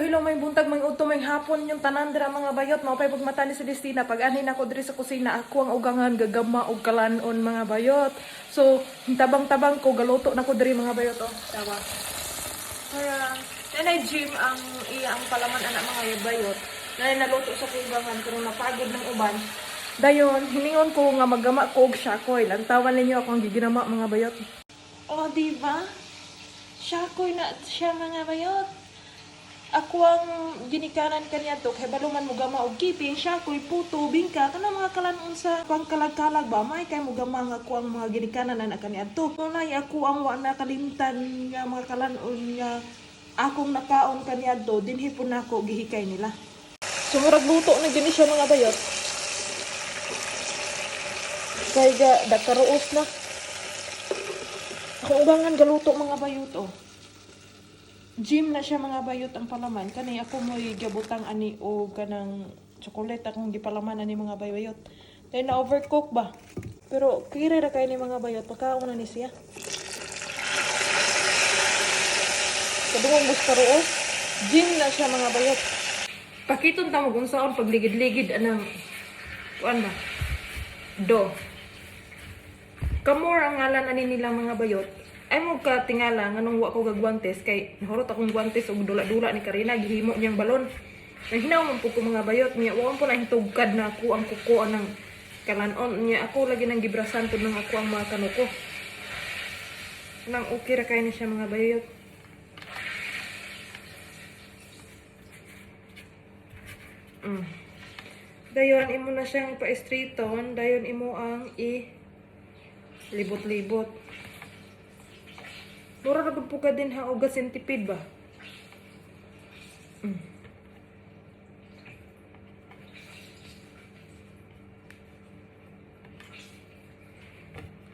Hello, may buntag, may udto, may hapon yung tanan dira mga bayot. Maupay pagmata ni Celestina. Pag anin ako diri sa kusina, ako ang ugangan gagama og kalanon mga bayot. So, tabang-tabang ko galuto na ko diri mga bayot. Oh, tawa. Kaya, nanay gym ang iya ang palaman anak mga bayot. Nanay naluto sa kugangan pero napagod ng uban. Dayon, hiningon ko nga magama ko og syakoy. Lantawan ninyo ako ang giginama mga bayot. Oh, di ba? Syakoy na siya mga bayot. Ako ang ginikanan kaniya to, kay baluman mo gama og kiping, syakoy, puto, bingka, kana mga kalanon sa pangkalag-kalag ba, may kay mo gama nga ako ang mga ginikanan na kaniya to. Tunay ako ang wa nakalimtan nga mga kalanon nga akong nakaon kaniya to, dinhi po na ako gihikay nila. Sumurag luto na gini siya mga bayot. Kay ga, dagkaruos na. Ako ubangan galuto mga bayot oh. Gym na siya mga bayot ang palaman. Kanay ako mo'y gabutang ani o kanang chocolate akong gipalaman ani mga bayot. Dahil na overcook ba? Pero kira ra kay ni mga bayot. Pagkaon na ni siya. Kadungong buskaroos. Gym na siya mga bayot. Pakiton ta mo kung saan pagligid-ligid anang kuan ba? Do. Kamor ang ngalan ani nila mga bayot. Ay mo ka tingala nga nung wa ko gagwantes kay nahurot akong guwantes og dula-dula ni Karina gihimo niyang balon. Nahinaw man pud ko mga bayot niya wa po na hitugkad na ako ang kuko ng kalanon niya ako lagi nang gibrasan pud nang ako ang mga kanuko. Nang okay ra kay ni siya mga bayot. Dayon imo na siyang pa-straighton, dayon imo ang libot-libot. Mura na po ka din ha, uga centipede ba?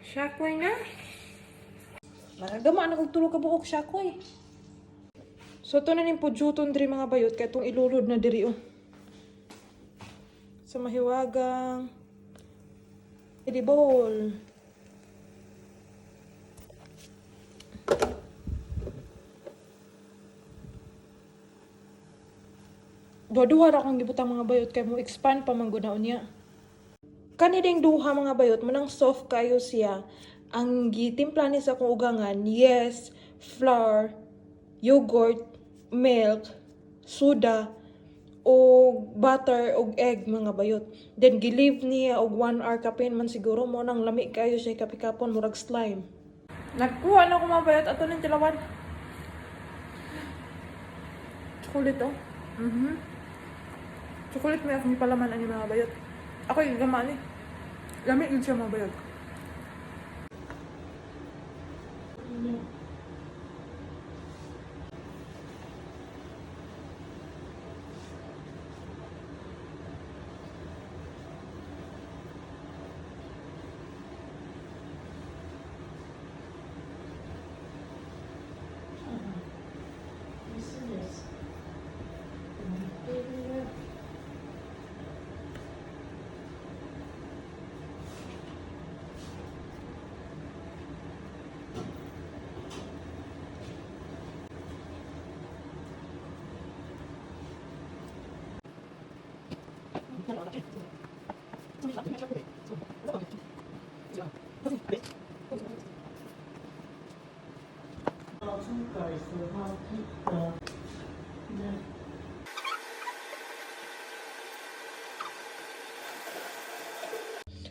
Syakoy na. Maragama na kong tulog ka buok syakoy. So ito na nin po juton diri mga bayot, kaya itong ilulod na diri oh. Sa mahiwagang edibol. Duha-duha ra akong gibutang mga bayot kay mo expand pa man gud niya. Kani ding duha mga bayot manang soft kayo siya. Ang gitimpla ni sa akong ugangan, yes, flour, yogurt, milk, soda, o butter o egg mga bayot. Then gi-leave niya og 1 hour kapin man siguro mo nang lami kayo siya kapikapon murag slime. Nagkuha na ko mga bayot ato ning tilawan. Chocolate oh. Chocolate may akong palaman ani mga bayot. Ako yung gaman eh. Lamig yun siya mga bayot.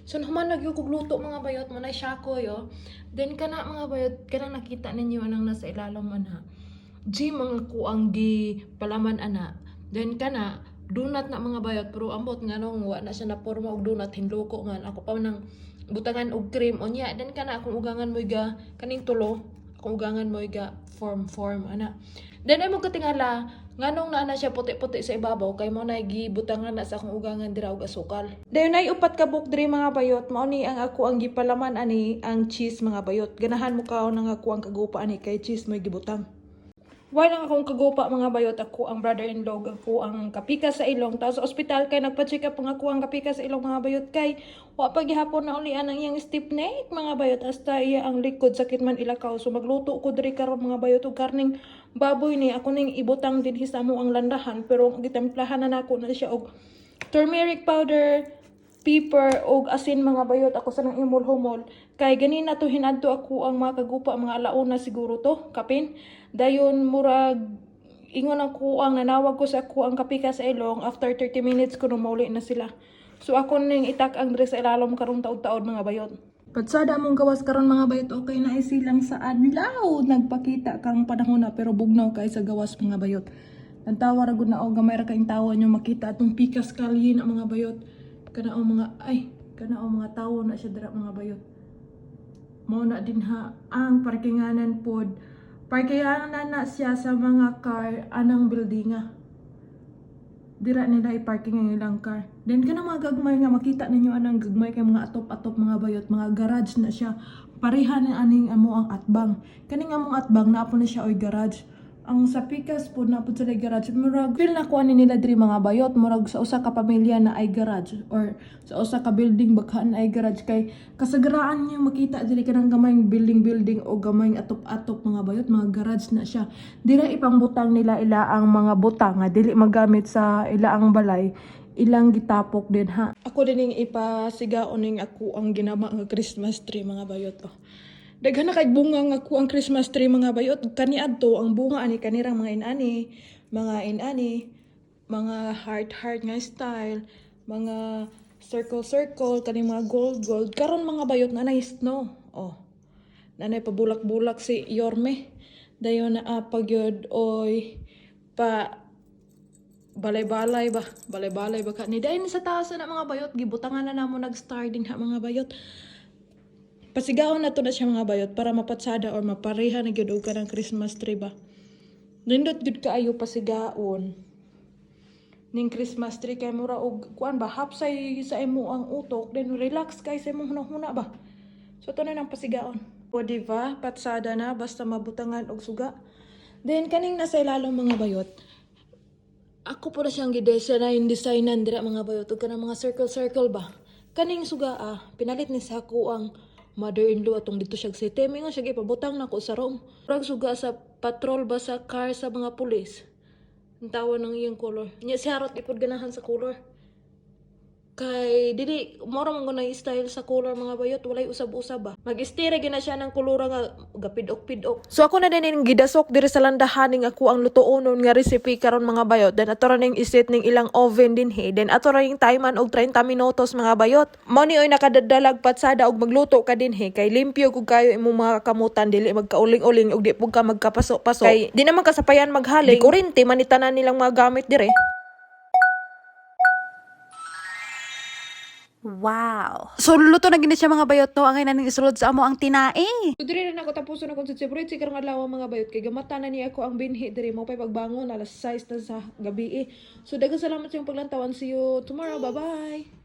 So naman nagyugog luto mga bayot mo na syakoy oh. Then kana mga bayot kana nakita ninyo anang nasa ilalim ana. Gym mga kuang gi palaman ana. Then kana donut na mga bayot pero ambot nga nung wa na siya na porma og donut hinloko nga ako pa nang butangan og cream unya. Then kana akong ugangan mo ga kaning tulo akong ugangan mo ga form ana. Then ay mo katingala nganong naa na siya puti-puti sa ibabaw kay mo na gibutangan na sa akong ugangan dira og asukal. Dayon ay upat ka buk diri mga bayot mao ni ang ako ang gipalaman ani ang cheese mga bayot. Ganahan mo kaon ang ako ang kagupa ani kay cheese mo'y gibutang. Why lang akong kagupa mga bayot, ako ang brother-in-law, ako ang kapika sa ilong. Tapos sa ospital kay nagpa-check up ang ako ang kapika sa ilong mga bayot kay wa pa gihapon na ulian ang iyang stiff neck mga bayot hasta iya ang likod sakit man ilakaw. So magluto ko diri karon mga bayot og karning baboy ni ako ning ibutang dinhi sa amo ang landahan pero gitemplahan na nako na siya og turmeric powder, pepper og asin mga bayot ako sa nang imol-humol kay ganina to hinadto ako ang mga kagupa mga alauna siguro to kapin dayon murag ingon ako ang nanawag ko sa ako ang kapika sa ilong after 30 minutes ko mauli na sila so ako ning itak ang dress sa ilalom karong taud-taud mga bayot patsada mong gawas karon mga bayot okay na isilang sa adlaw nagpakita kang panahon na pero bugnaw kay sa gawas mga bayot nantawa ra gud na og gamay ra kaing tawo nyo makita atong pikas kalye na mga bayot kanao mga tawo na siya dira mga bayot mao na din ha ang parkinganan pod parkinganan na siya sa mga car anang buildinga dira nila i-parking ang ilang car then kana mga gagmay nga makita ninyo anang gagmay kay mga atop-atop mga bayot mga garage na siya pareha na aning amo ang atbang kaning among atbang na na siya oy garage ang sa pikas po na po sila garage murag feel na kuha nila diri mga bayot murag sa usa ka pamilya na ay garage or sa usa ka building baghaan ay garage kay kasagaraan niyo makita diri kanang gamayng building o gamayng atop-atop mga bayot mga garage na siya dira ipangbutang nila ila ang mga butang nga dili magamit sa ila ang balay ilang gitapok din ha ako din ning ipasigaon ning ako ang ginama nga Christmas tree mga bayot daghan na kay bunga nga ko ang Christmas tree mga bayot kaniadto ang bunga ani kanirang mga inani mga heart nga style mga circle kaning mga gold karon mga bayot na snow nanay pabulak-bulak si Yorme dayon na pagyod oy pa balay-balay ba ka ni dayon sa taas na mga bayot gibutangan na namo nag-star din ha mga bayot pasigaon na to na siya mga bayot para mapatsada or mapareha na gyud og kanang Christmas tree ba. Nindot gyud kaayo pasigaon ning Christmas tree kay mura og kuan ba hapsay sa imo ang utok then relax kay sa imo hunahuna ba. So to na nang pasigaon. O diba patsada na basta mabutangan og suga. Then kaning nasa ilalom mga bayot. Ako po na siyang designan dira mga bayot og kanang mga circle ba. Kaning suga pinalit ni sa ako ang mother-in-law atong dito siya si Temi nga siya ipabutang nako sa room. Murag suga sa patrol ba sa car sa mga pulis. Ang tawa ng iyang color. Nya si Harot ipod ganahan sa color. Kay dili mora man gunay style sa color mga bayot walay usab-usab ba. Mag-istira gina siya ng kulura nga gapidok-pidok. So ako na din ning gidasok diri sa landahan ning ako ang lutuonon nga recipe karon mga bayot. Then ato ra ning iset ning ilang oven din he. Then ato ra ning timean og 30 minutos mga bayot. Mao ni oy nakadadalag patsada og magluto ka din he kay limpyo kog kayo imong mga kamutan dili magkauling-uling og di pug ka magkapaso-paso. Kay di naman kasapayan maghaling. Di kurinti manitanan nilang mga gamit dire. Wow. So luto na gini siya mga bayot no angay naning isulod sa amo ang tinae. So diri na ako tapuso na kung sa separate karong adlaw mga bayot kay gamata na ni ako ang binhi diri mo pay pagbangon alas 6 na sa gabi. So daghang salamat sa iyong paglantawan. See you tomorrow. Bye-bye.